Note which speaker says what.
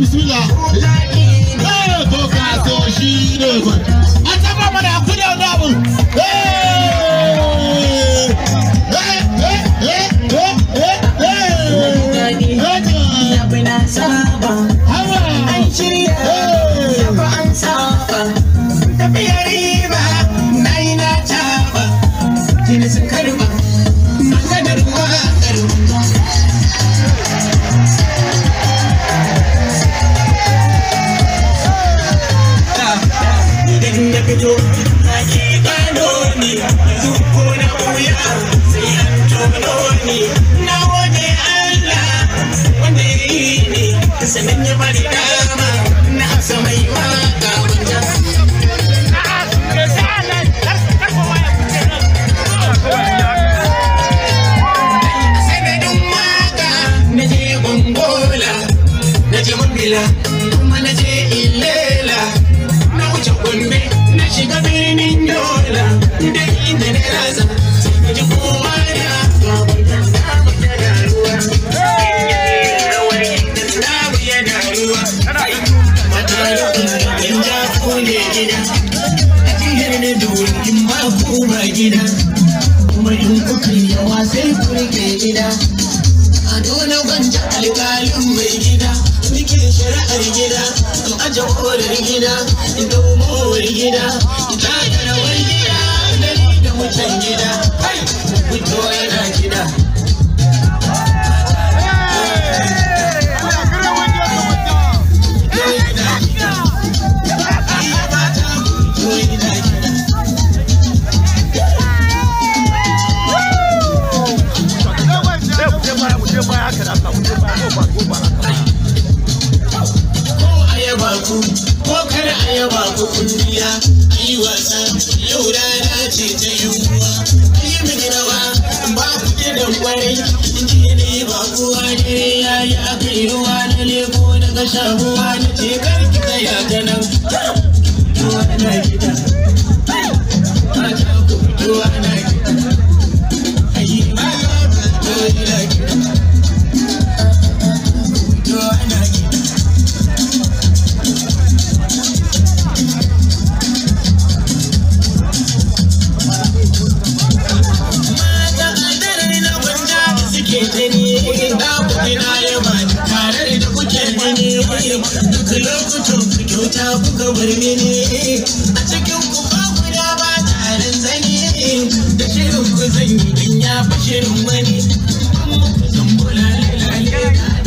Speaker 1: bismillah. To ka so shi ne ba. A taba mana kudi da mu.
Speaker 2: Sanin ya bari dama na hafsa mai waka wajen sanadin waka na je gongola na je mambila kuma na je ilela na wuce gombe na shiga birnin yola da inda na raza sai na ji kowa da gida kuma in kuka yawa sai ku rike gida a dole gwanja alƙalin mai gida nike shari'ar gida in aje korar gida in daumowar gida in taka rawar gida da mutan gida fito yana gida ko kada a yaba ku kungiya ayi wasa yau rana ce ta yiwuwa ayi mini rawa ba ku gidan kwarai in ji ne ba kowa dare yayi aka yi ruwa na lebo daga shaguwa na ce karki tsaya ta nan fitowa na gida mata ku fitowa na gida ayi mata fitowa na gida fitowa na gida duk lokutan ku kyauta kuka bar mini a cikin ku ba ku da ba tarin zane da shirin ku zan yi dan ya fi shirin wani ku zan bula lalale